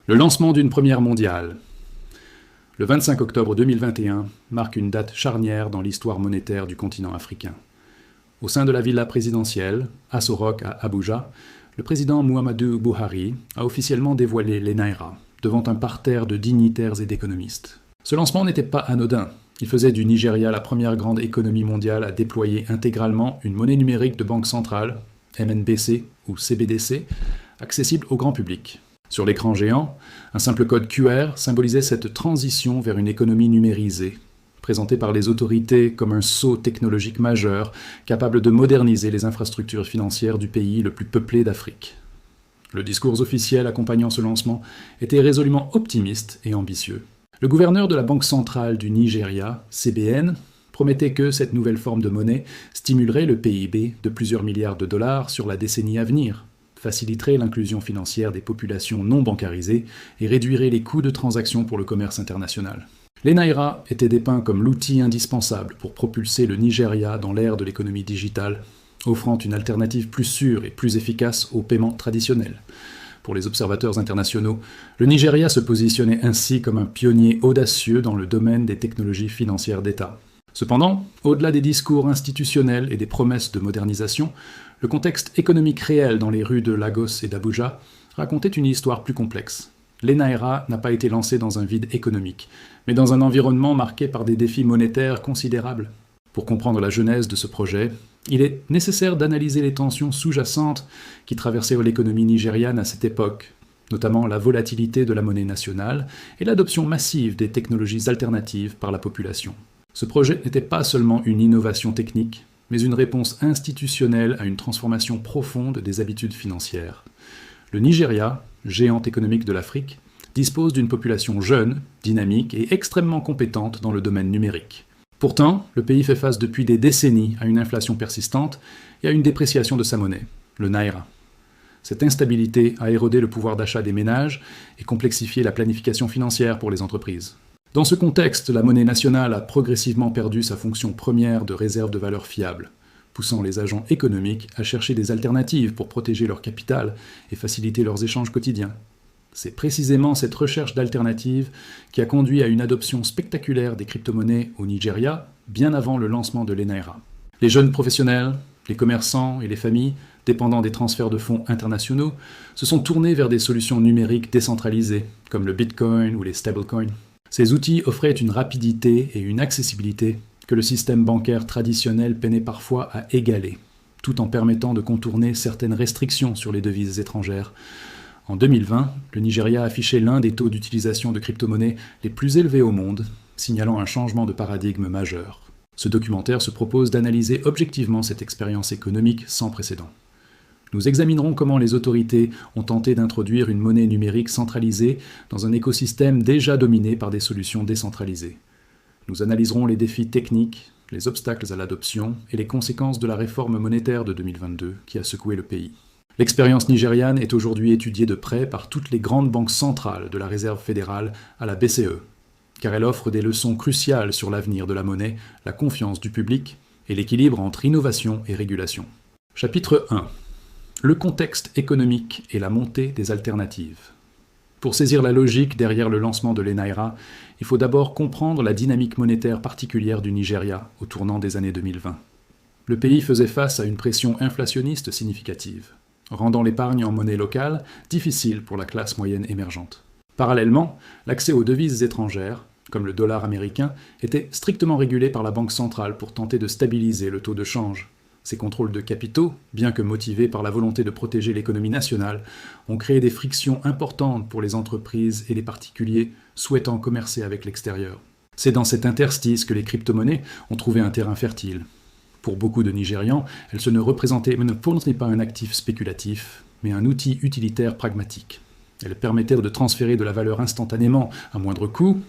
Le lancement d'une première mondiale. Le 25 octobre 2021 marque une date charnière dans l'histoire monétaire du continent africain. Au sein de la villa présidentielle, Aso Rock à Abuja, le président Muhammadu Buhari a officiellement dévoilé les Naira, devant un parterre de dignitaires et d'économistes. Ce lancement n'était pas anodin. Il faisait du Nigeria la première grande économie mondiale à déployer intégralement une monnaie numérique de banque centrale, MNBC ou CBDC, accessible au grand public. Sur l'écran géant, un simple code QR symbolisait cette transition vers une économie numérisée, présentée par les autorités comme un saut technologique majeur, capable de moderniser les infrastructures financières du pays le plus peuplé d'Afrique. Le discours officiel accompagnant ce lancement était résolument optimiste et ambitieux. Le gouverneur de la Banque centrale du Nigeria, CBN, promettait que cette nouvelle forme de monnaie stimulerait le PIB de plusieurs milliards de dollars sur la décennie à venir, faciliterait l'inclusion financière des populations non bancarisées et réduirait les coûts de transaction pour le commerce international. Les Naira étaient dépeints comme l'outil indispensable pour propulser le Nigeria dans l'ère de l'économie digitale, offrant une alternative plus sûre et plus efficace aux paiements traditionnels. Pour les observateurs internationaux, le Nigeria se positionnait ainsi comme un pionnier audacieux dans le domaine des technologies financières d'État. Cependant, au-delà des discours institutionnels et des promesses de modernisation, le contexte économique réel dans les rues de Lagos et d'Abuja racontait une histoire plus complexe. L'ENAIRA n'a pas été lancé dans un vide économique, mais dans un environnement marqué par des défis monétaires considérables. Pour comprendre la genèse de ce projet, il est nécessaire d'analyser les tensions sous-jacentes qui traversaient l'économie nigériane à cette époque, notamment la volatilité de la monnaie nationale et l'adoption massive des technologies alternatives par la population. Ce projet n'était pas seulement une innovation technique, mais une réponse institutionnelle à une transformation profonde des habitudes financières. Le Nigeria, géant économique de l'Afrique, dispose d'une population jeune, dynamique et extrêmement compétente dans le domaine numérique. Pourtant, le pays fait face depuis des décennies à une inflation persistante et à une dépréciation de sa monnaie, le Naira. Cette instabilité a érodé le pouvoir d'achat des ménages et complexifié la planification financière pour les entreprises. Dans ce contexte, la monnaie nationale a progressivement perdu sa fonction première de réserve de valeur fiable, poussant les agents économiques à chercher des alternatives pour protéger leur capital et faciliter leurs échanges quotidiens. C'est précisément cette recherche d'alternatives qui a conduit à une adoption spectaculaire des crypto-monnaies au Nigeria, bien avant le lancement de l'ENAIRA. Les jeunes professionnels, les commerçants et les familles, dépendant des transferts de fonds internationaux, se sont tournés vers des solutions numériques décentralisées, comme le Bitcoin ou les stablecoins. Ces outils offraient une rapidité et une accessibilité que le système bancaire traditionnel peinait parfois à égaler, tout en permettant de contourner certaines restrictions sur les devises étrangères. En 2020, le Nigeria affichait l'un des taux d'utilisation de crypto-monnaies les plus élevés au monde, signalant un changement de paradigme majeur. Ce documentaire se propose d'analyser objectivement cette expérience économique sans précédent. Nous examinerons comment les autorités ont tenté d'introduire une monnaie numérique centralisée dans un écosystème déjà dominé par des solutions décentralisées. Nous analyserons les défis techniques, les obstacles à l'adoption et les conséquences de la réforme monétaire de 2022 qui a secoué le pays. L'expérience nigériane est aujourd'hui étudiée de près par toutes les grandes banques centrales de la Réserve fédérale à la BCE, car elle offre des leçons cruciales sur l'avenir de la monnaie, la confiance du public et l'équilibre entre innovation et régulation. Chapitre 1. Le contexte économique et la montée des alternatives. Pour saisir la logique derrière le lancement de l'ENAIRA, il faut d'abord comprendre la dynamique monétaire particulière du Nigeria au tournant des années 2020. Le pays faisait face à une pression inflationniste significative, rendant l'épargne en monnaie locale difficile pour la classe moyenne émergente. Parallèlement, l'accès aux devises étrangères, comme le dollar américain, était strictement régulé par la Banque centrale pour tenter de stabiliser le taux de change. Ces contrôles de capitaux, bien que motivés par la volonté de protéger l'économie nationale, ont créé des frictions importantes pour les entreprises et les particuliers souhaitant commercer avec l'extérieur. C'est dans cet interstice que les crypto-monnaies ont trouvé un terrain fertile. Pour beaucoup de Nigérians, elles ne représentaient pas un actif spéculatif, mais un outil utilitaire pragmatique. Elles permettaient de transférer de la valeur instantanément à moindre coût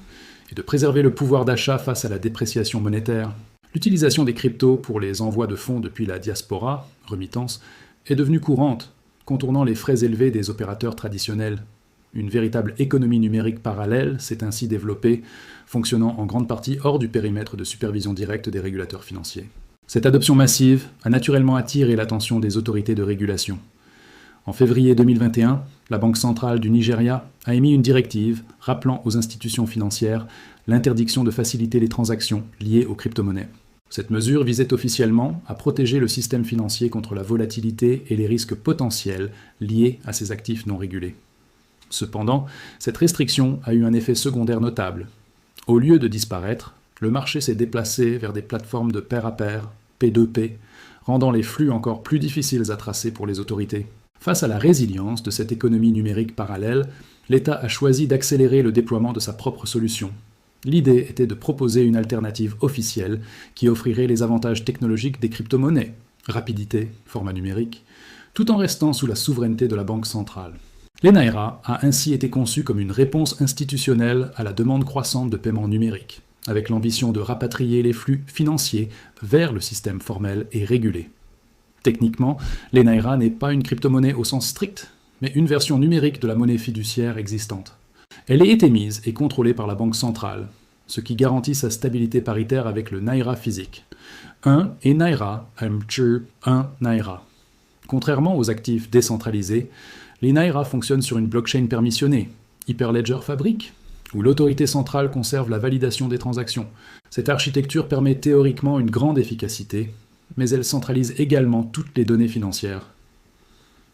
et de préserver le pouvoir d'achat face à la dépréciation monétaire. L'utilisation des cryptos pour les envois de fonds depuis la diaspora, remittance, est devenue courante, contournant les frais élevés des opérateurs traditionnels. Une véritable économie numérique parallèle s'est ainsi développée, fonctionnant en grande partie hors du périmètre de supervision directe des régulateurs financiers. Cette adoption massive a naturellement attiré l'attention des autorités de régulation. En février 2021, la Banque centrale du Nigeria a émis une directive rappelant aux institutions financières l'interdiction de faciliter les transactions liées aux crypto-monnaies. Cette mesure visait officiellement à protéger le système financier contre la volatilité et les risques potentiels liés à ces actifs non régulés. Cependant, cette restriction a eu un effet secondaire notable. Au lieu de disparaître, le marché s'est déplacé vers des plateformes de pair à pair, P2P, rendant les flux encore plus difficiles à tracer pour les autorités. Face à la résilience de cette économie numérique parallèle, l'État a choisi d'accélérer le déploiement de sa propre solution. L'idée était de proposer une alternative officielle qui offrirait les avantages technologiques des crypto-monnaies, rapidité, format numérique, tout en restant sous la souveraineté de la Banque centrale. L'eNaira a ainsi été conçu comme une réponse institutionnelle à la demande croissante de paiement numérique, avec l'ambition de rapatrier les flux financiers vers le système formel et régulé. Techniquement, l'eNaira n'est pas une crypto-monnaie au sens strict, mais une version numérique de la monnaie fiduciaire existante. Elle est émise et contrôlée par la Banque centrale, ce qui garantit sa stabilité paritaire avec le Naira physique. 1 est Naira, 1 Naira. Contrairement aux actifs décentralisés, les Naira fonctionnent sur une blockchain permissionnée, Hyperledger Fabric, où l'autorité centrale conserve la validation des transactions. Cette architecture permet théoriquement une grande efficacité, mais elle centralise également toutes les données financières.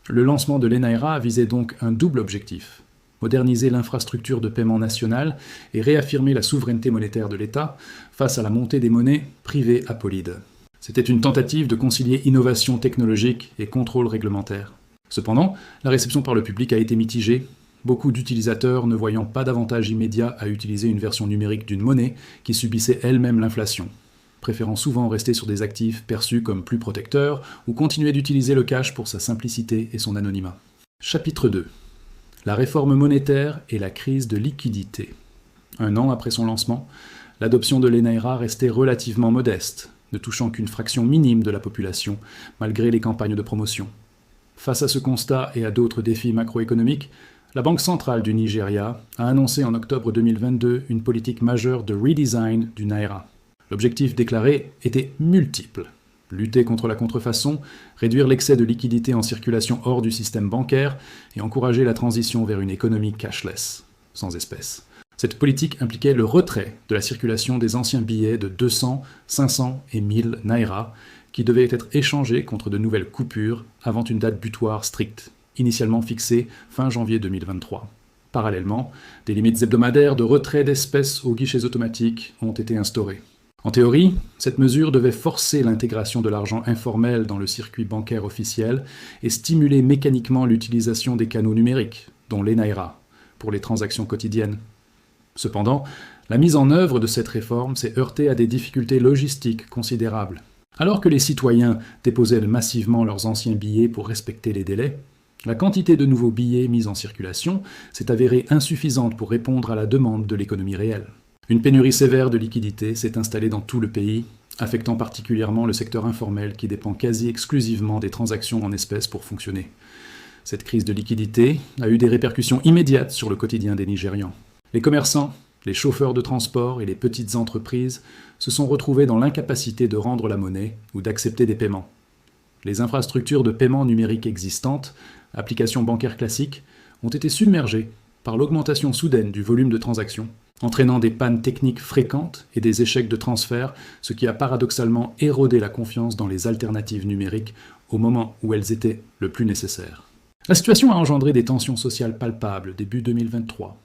Le lancement de l'eNaira visait donc un double objectif: moderniser l'infrastructure de paiement nationale et réaffirmer la souveraineté monétaire de l'État face à la montée des monnaies privées apolides. C'était une tentative de concilier innovation technologique et contrôle réglementaire. Cependant, la réception par le public a été mitigée, beaucoup d'utilisateurs ne voyant pas d'avantage immédiat à utiliser une version numérique d'une monnaie qui subissait elle-même l'inflation, préférant souvent rester sur des actifs perçus comme plus protecteurs ou continuer d'utiliser le cash pour sa simplicité et son anonymat. Chapitre 2. La réforme monétaire et la crise de liquidité. 1 an après son lancement, l'adoption de l'eNaira restait relativement modeste, ne touchant qu'une fraction minime de la population, malgré les campagnes de promotion. Face à ce constat et à d'autres défis macroéconomiques, la Banque centrale du Nigeria a annoncé en octobre 2022 une politique majeure de redesign du Naira. L'objectif déclaré était multiple: lutter contre la contrefaçon, réduire l'excès de liquidités en circulation hors du système bancaire et encourager la transition vers une économie cashless, sans espèces. Cette politique impliquait le retrait de la circulation des anciens billets de 200, 500 et 1000 Naira qui devaient être échangés contre de nouvelles coupures avant une date butoir stricte, initialement fixée fin janvier 2023. Parallèlement, des limites hebdomadaires de retrait d'espèces aux guichets automatiques ont été instaurées. En théorie, cette mesure devait forcer l'intégration de l'argent informel dans le circuit bancaire officiel et stimuler mécaniquement l'utilisation des canaux numériques, dont l'eNaira, pour les transactions quotidiennes. Cependant, la mise en œuvre de cette réforme s'est heurtée à des difficultés logistiques considérables. Alors que les citoyens déposaient massivement leurs anciens billets pour respecter les délais, la quantité de nouveaux billets mis en circulation s'est avérée insuffisante pour répondre à la demande de l'économie réelle. Une pénurie sévère de liquidités s'est installée dans tout le pays, affectant particulièrement le secteur informel qui dépend quasi exclusivement des transactions en espèces pour fonctionner. Cette crise de liquidité a eu des répercussions immédiates sur le quotidien des Nigérians. Les commerçants, les chauffeurs de transport et les petites entreprises se sont retrouvés dans l'incapacité de rendre la monnaie ou d'accepter des paiements. Les infrastructures de paiement numérique existantes, applications bancaires classiques, ont été submergées par l'augmentation soudaine du volume de transactions, entraînant des pannes techniques fréquentes et des échecs de transfert, ce qui a paradoxalement érodé la confiance dans les alternatives numériques au moment où elles étaient le plus nécessaires. La situation a engendré des tensions sociales palpables début 2023.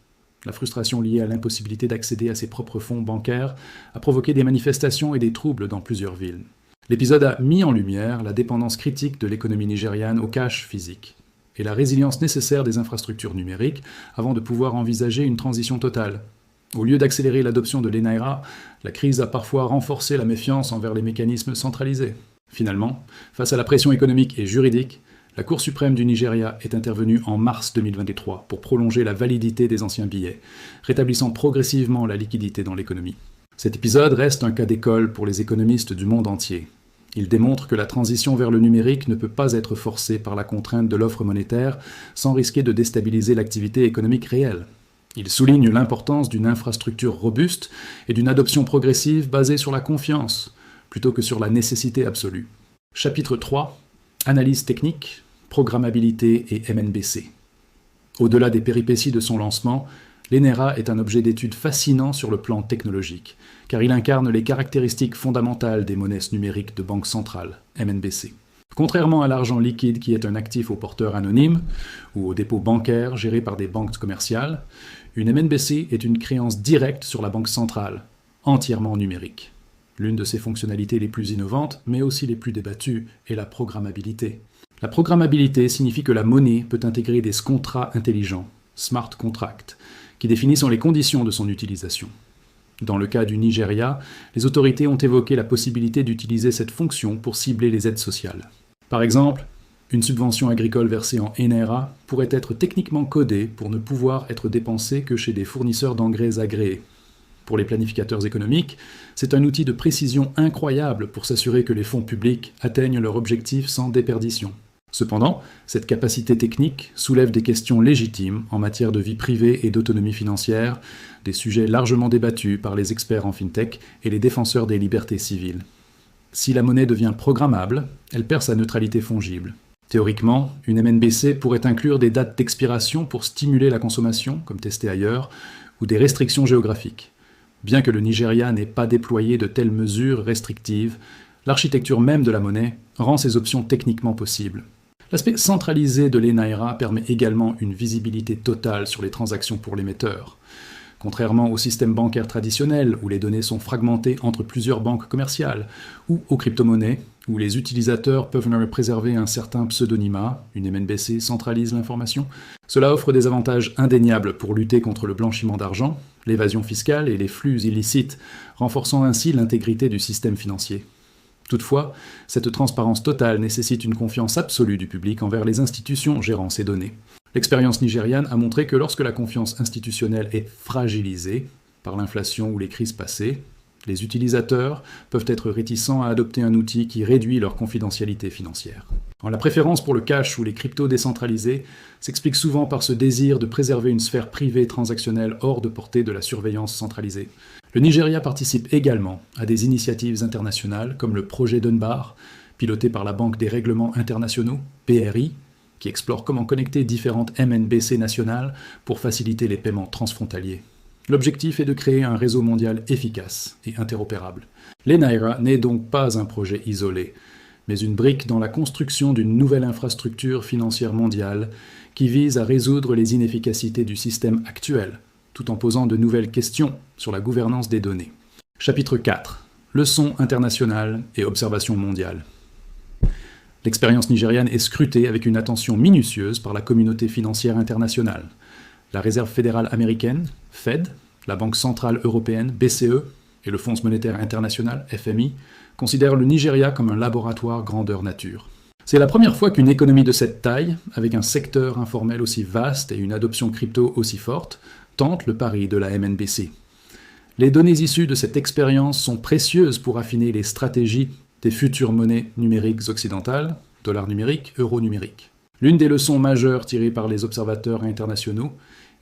La frustration liée à l'impossibilité d'accéder à ses propres fonds bancaires a provoqué des manifestations et des troubles dans plusieurs villes. L'épisode a mis en lumière la dépendance critique de l'économie nigériane au cash physique et la résilience nécessaire des infrastructures numériques avant de pouvoir envisager une transition totale. Au lieu d'accélérer l'adoption de l'eNaira, la crise a parfois renforcé la méfiance envers les mécanismes centralisés. Finalement, face à la pression économique et juridique, la Cour suprême du Nigeria est intervenue en mars 2023 pour prolonger la validité des anciens billets, rétablissant progressivement la liquidité dans l'économie. Cet épisode reste un cas d'école pour les économistes du monde entier. Il démontre que la transition vers le numérique ne peut pas être forcée par la contrainte de l'offre monétaire sans risquer de déstabiliser l'activité économique réelle. Il souligne l'importance d'une infrastructure robuste et d'une adoption progressive basée sur la confiance, plutôt que sur la nécessité absolue. Chapitre 3. Analyse technique, programmabilité et MNBC. Au-delà des péripéties de son lancement, l'ENAIRA est un objet d'étude fascinant sur le plan technologique, car il incarne les caractéristiques fondamentales des monnaies numériques de banque centrale, MNBC. Contrairement à l'argent liquide qui est un actif au porteur anonyme ou au dépôt bancaire géré par des banques commerciales, une MNBC est une créance directe sur la banque centrale, entièrement numérique. L'une de ses fonctionnalités les plus innovantes, mais aussi les plus débattues, est la programmabilité. La programmabilité signifie que la monnaie peut intégrer des contrats intelligents, smart contracts, qui définissent les conditions de son utilisation. Dans le cas du Nigeria, les autorités ont évoqué la possibilité d'utiliser cette fonction pour cibler les aides sociales. Par exemple, une subvention agricole versée en NRA pourrait être techniquement codée pour ne pouvoir être dépensée que chez des fournisseurs d'engrais agréés. Pour les planificateurs économiques, c'est un outil de précision incroyable pour s'assurer que les fonds publics atteignent leur objectif sans déperdition. Cependant, cette capacité technique soulève des questions légitimes en matière de vie privée et d'autonomie financière, des sujets largement débattus par les experts en fintech et les défenseurs des libertés civiles. Si la monnaie devient programmable, elle perd sa neutralité fongible. Théoriquement, une MNBC pourrait inclure des dates d'expiration pour stimuler la consommation, comme testé ailleurs, ou des restrictions géographiques. Bien que le Nigeria n'ait pas déployé de telles mesures restrictives, l'architecture même de la monnaie rend ces options techniquement possibles. L'aspect centralisé de l'ENAIRA permet également une visibilité totale sur les transactions pour l'émetteur. Contrairement au système bancaire traditionnel où les données sont fragmentées entre plusieurs banques commerciales, ou aux crypto-monnaies où les utilisateurs peuvent leur préserver un certain pseudonymat, une MNBC centralise l'information, cela offre des avantages indéniables pour lutter contre le blanchiment d'argent, l'évasion fiscale et les flux illicites, renforçant ainsi l'intégrité du système financier. Toutefois, cette transparence totale nécessite une confiance absolue du public envers les institutions gérant ces données. L'expérience nigériane a montré que lorsque la confiance institutionnelle est fragilisée par l'inflation ou les crises passées, les utilisateurs peuvent être réticents à adopter un outil qui réduit leur confidentialité financière. La préférence pour le cash ou les cryptos décentralisés s'explique souvent par ce désir de préserver une sphère privée transactionnelle hors de portée de la surveillance centralisée. Le Nigeria participe également à des initiatives internationales comme le projet Dunbar, piloté par la Banque des règlements internationaux, BRI, qui explore comment connecter différentes MNBC nationales pour faciliter les paiements transfrontaliers. L'objectif est de créer un réseau mondial efficace et interopérable. L'ENAIRA n'est donc pas un projet isolé, mais une brique dans la construction d'une nouvelle infrastructure financière mondiale qui vise à résoudre les inefficacités du système actuel, tout en posant de nouvelles questions sur la gouvernance des données. Chapitre 4. Leçons internationales et observations mondiales. L'expérience nigériane est scrutée avec une attention minutieuse par la communauté financière internationale. La Réserve fédérale américaine, Fed, la Banque centrale européenne, BCE, et le Fonds monétaire international, FMI, considèrent le Nigeria comme un laboratoire grandeur nature. C'est la première fois qu'une économie de cette taille, avec un secteur informel aussi vaste et une adoption crypto aussi forte, tente le pari de la MNBC. Les données issues de cette expérience sont précieuses pour affiner les stratégies des futures monnaies numériques occidentales, dollars numériques, euros numériques. L'une des leçons majeures tirées par les observateurs internationaux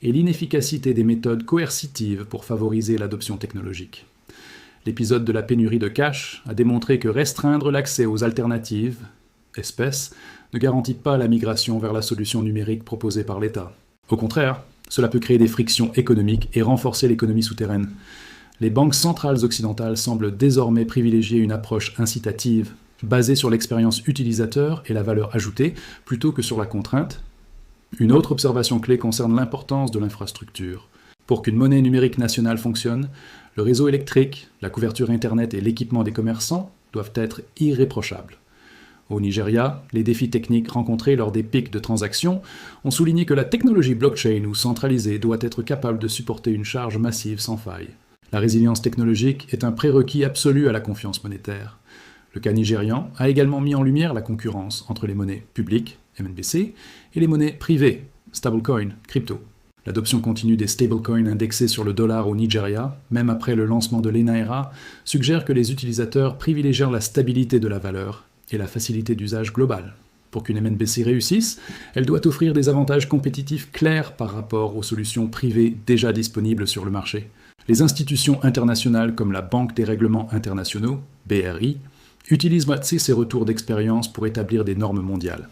est l'inefficacité des méthodes coercitives pour favoriser l'adoption technologique. L'épisode de la pénurie de cash a démontré que restreindre l'accès aux alternatives, espèces, ne garantit pas la migration vers la solution numérique proposée par l'État. Au contraire, cela peut créer des frictions économiques et renforcer l'économie souterraine. Les banques centrales occidentales semblent désormais privilégier une approche incitative, basée sur l'expérience utilisateur et la valeur ajoutée, plutôt que sur la contrainte. Une autre observation clé concerne l'importance de l'infrastructure. Pour qu'une monnaie numérique nationale fonctionne, le réseau électrique, la couverture Internet et l'équipement des commerçants doivent être irréprochables. Au Nigeria, les défis techniques rencontrés lors des pics de transactions ont souligné que la technologie blockchain ou centralisée doit être capable de supporter une charge massive sans faille. La résilience technologique est un prérequis absolu à la confiance monétaire. Le cas nigérian a également mis en lumière la concurrence entre les monnaies publiques, MNBC, et les monnaies privées, stablecoin, crypto. L'adoption continue des stablecoins indexés sur le dollar au Nigeria, même après le lancement de l'ENAIRA, suggère que les utilisateurs privilégient la stabilité de la valeur et la facilité d'usage globale. Pour qu'une MNBC réussisse, elle doit offrir des avantages compétitifs clairs par rapport aux solutions privées déjà disponibles sur le marché. Les institutions internationales comme la Banque des règlements internationaux, BRI, utilisent ces retours d'expérience pour établir des normes mondiales.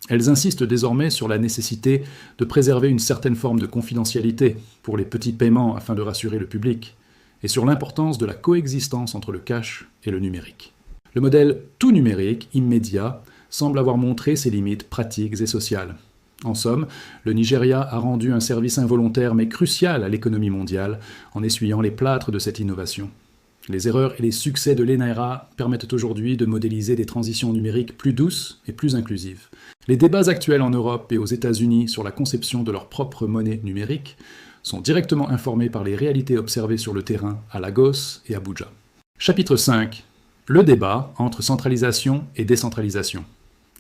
Elles insistent désormais sur la nécessité de préserver une certaine forme de confidentialité pour les petits paiements afin de rassurer le public, et sur l'importance de la coexistence entre le cash et le numérique. Le modèle tout numérique, immédiat, semble avoir montré ses limites pratiques et sociales. En somme, le Nigeria a rendu un service involontaire mais crucial à l'économie mondiale en essuyant les plâtres de cette innovation. Les erreurs et les succès de l'ENAIRA permettent aujourd'hui de modéliser des transitions numériques plus douces et plus inclusives. Les débats actuels en Europe et aux États-Unis sur la conception de leur propre monnaie numérique sont directement informés par les réalités observées sur le terrain à Lagos et Abuja. Chapitre 5. Le débat entre centralisation et décentralisation.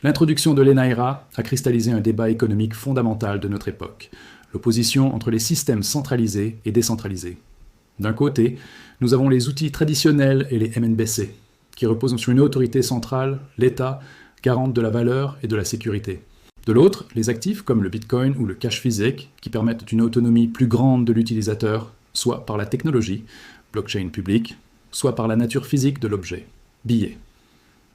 L'introduction de l'ENAIRA a cristallisé un débat économique fondamental de notre époque, l'opposition entre les systèmes centralisés et décentralisés. D'un côté, nous avons les outils traditionnels et les MNBC, qui reposent sur une autorité centrale, l'État, garante de la valeur et de la sécurité. De l'autre, les actifs comme le Bitcoin ou le cash physique, qui permettent une autonomie plus grande de l'utilisateur, soit par la technologie, blockchain publique, soit par la nature physique de l'objet, billet.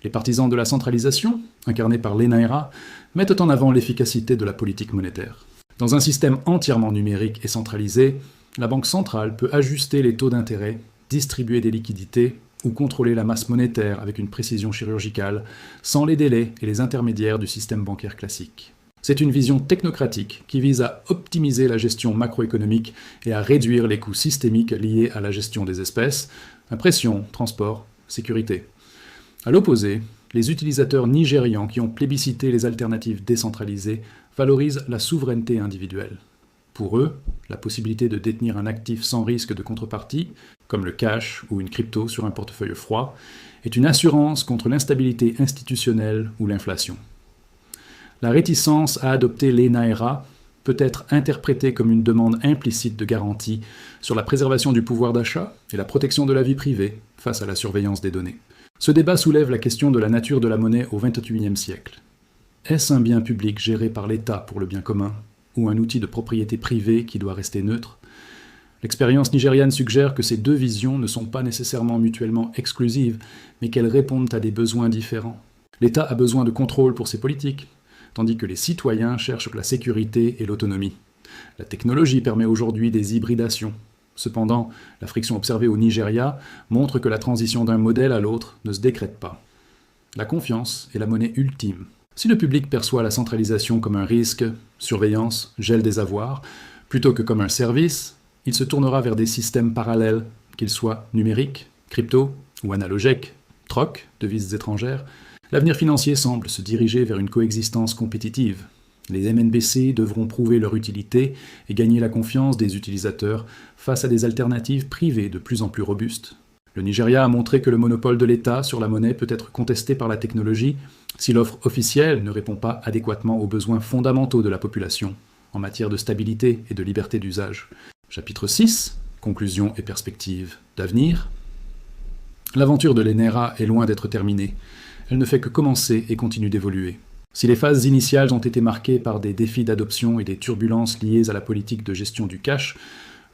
Les partisans de la centralisation, incarnés par l'ENAIRA, mettent en avant l'efficacité de la politique monétaire. Dans un système entièrement numérique et centralisé, la banque centrale peut ajuster les taux d'intérêt, distribuer des liquidités ou contrôler la masse monétaire avec une précision chirurgicale, sans les délais et les intermédiaires du système bancaire classique. C'est une vision technocratique qui vise à optimiser la gestion macroéconomique et à réduire les coûts systémiques liés à la gestion des espèces, impression, transport, sécurité. À l'opposé, les utilisateurs nigérians qui ont plébiscité les alternatives décentralisées valorisent la souveraineté individuelle. Pour eux, la possibilité de détenir un actif sans risque de contrepartie, comme le cash ou une crypto sur un portefeuille froid, est une assurance contre l'instabilité institutionnelle ou l'inflation. La réticence à adopter l'ENAIRA peut être interprétée comme une demande implicite de garantie sur la préservation du pouvoir d'achat et la protection de la vie privée face à la surveillance des données. Ce débat soulève la question de la nature de la monnaie au XXIe siècle. Est-ce un bien public géré par l'État pour le bien commun, ou un outil de propriété privée qui doit rester neutre? L'expérience nigériane suggère que ces deux visions ne sont pas nécessairement mutuellement exclusives, mais qu'elles répondent à des besoins différents. L'État a besoin de contrôle pour ses politiques, tandis que les citoyens cherchent la sécurité et l'autonomie. La technologie permet aujourd'hui des hybridations. Cependant, la friction observée au Nigeria montre que la transition d'un modèle à l'autre ne se décrète pas. La confiance est la monnaie ultime. Si le public perçoit la centralisation comme un risque, surveillance, gel des avoirs, plutôt que comme un service, il se tournera vers des systèmes parallèles, qu'ils soient numériques, crypto ou analogiques, troc, devises étrangères. L'avenir financier semble se diriger vers une coexistence compétitive. Les MNBC devront prouver leur utilité et gagner la confiance des utilisateurs face à des alternatives privées de plus en plus robustes. Le Nigeria a montré que le monopole de l'État sur la monnaie peut être contesté par la technologie si l'offre officielle ne répond pas adéquatement aux besoins fondamentaux de la population en matière de stabilité et de liberté d'usage. Chapitre 6. Conclusion et perspectives d'avenir. L'aventure de l'ENAIRA est loin d'être terminée. Elle ne fait que commencer et continue d'évoluer. Si les phases initiales ont été marquées par des défis d'adoption et des turbulences liées à la politique de gestion du cash,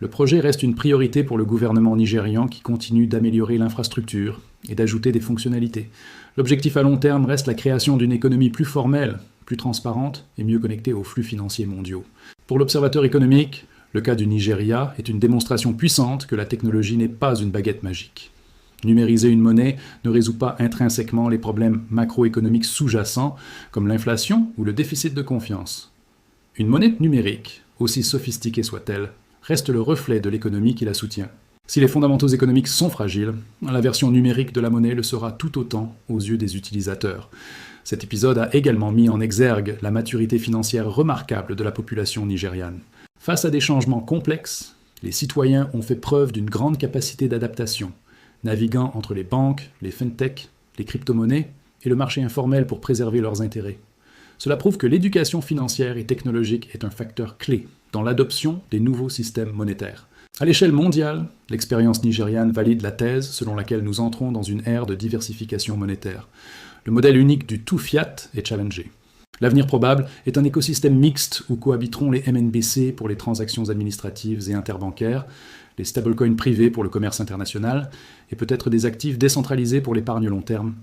le projet reste une priorité pour le gouvernement nigérian qui continue d'améliorer l'infrastructure et d'ajouter des fonctionnalités. L'objectif à long terme reste la création d'une économie plus formelle, plus transparente et mieux connectée aux flux financiers mondiaux. Pour l'observateur économique, le cas du Nigeria est une démonstration puissante que la technologie n'est pas une baguette magique. Numériser une monnaie ne résout pas intrinsèquement les problèmes macroéconomiques sous-jacents, comme l'inflation ou le déficit de confiance. Une monnaie numérique, aussi sophistiquée soit-elle, reste le reflet de l'économie qui la soutient. Si les fondamentaux économiques sont fragiles, la version numérique de la monnaie le sera tout autant aux yeux des utilisateurs. Cet épisode a également mis en exergue la maturité financière remarquable de la population nigériane. Face à des changements complexes, les citoyens ont fait preuve d'une grande capacité d'adaptation, naviguant entre les banques, les fintech, les crypto-monnaies et le marché informel pour préserver leurs intérêts. Cela prouve que l'éducation financière et technologique est un facteur clé dans l'adoption des nouveaux systèmes monétaires. À l'échelle mondiale, l'expérience nigériane valide la thèse selon laquelle nous entrons dans une ère de diversification monétaire. Le modèle unique du tout fiat est challengé. L'avenir probable est un écosystème mixte où cohabiteront les MNBC pour les transactions administratives et interbancaires, les stablecoins privés pour le commerce international et peut-être des actifs décentralisés pour l'épargne long terme.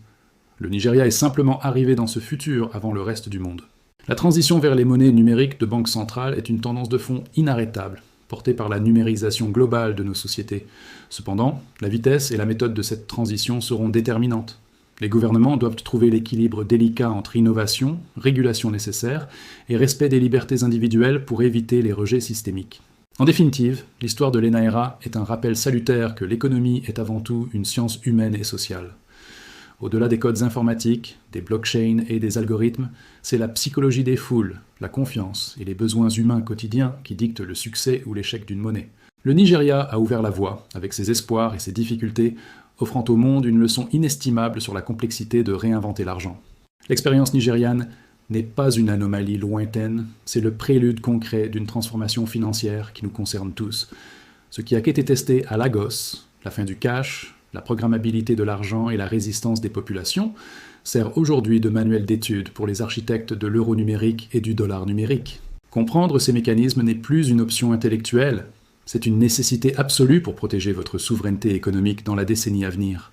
Le Nigeria est simplement arrivé dans ce futur avant le reste du monde. La transition vers les monnaies numériques de banque centrale est une tendance de fond inarrêtable, portée par la numérisation globale de nos sociétés. Cependant, la vitesse et la méthode de cette transition seront déterminantes. Les gouvernements doivent trouver l'équilibre délicat entre innovation, régulation nécessaire et respect des libertés individuelles pour éviter les rejets systémiques. En définitive, l'histoire de l'ENAERA est un rappel salutaire que l'économie est avant tout une science humaine et sociale. Au-delà des codes informatiques, des blockchains et des algorithmes, c'est la psychologie des foules, la confiance et les besoins humains quotidiens qui dictent le succès ou l'échec d'une monnaie. Le Nigeria a ouvert la voie, avec ses espoirs et ses difficultés, offrant au monde une leçon inestimable sur la complexité de réinventer l'argent. L'expérience nigériane n'est pas une anomalie lointaine, c'est le prélude concret d'une transformation financière qui nous concerne tous. Ce qui a été testé à Lagos, la fin du cash, la programmabilité de l'argent et la résistance des populations, sert aujourd'hui de manuel d'étude pour les architectes de l'euro numérique et du dollar numérique. Comprendre ces mécanismes n'est plus une option intellectuelle, c'est une nécessité absolue pour protéger votre souveraineté économique dans la décennie à venir.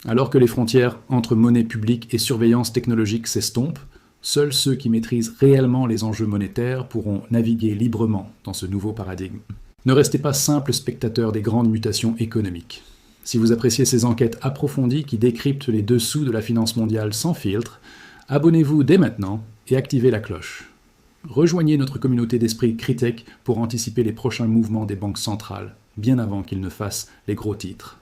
Alors que les frontières entre monnaie publique et surveillance technologique s'estompent, seuls ceux qui maîtrisent réellement les enjeux monétaires pourront naviguer librement dans ce nouveau paradigme. Ne restez pas simple spectateur des grandes mutations économiques. Si vous appréciez ces enquêtes approfondies qui décryptent les dessous de la finance mondiale sans filtre, abonnez-vous dès maintenant et activez la cloche. Rejoignez notre communauté d'esprit critique pour anticiper les prochains mouvements des banques centrales, bien avant qu'ils ne fassent les gros titres.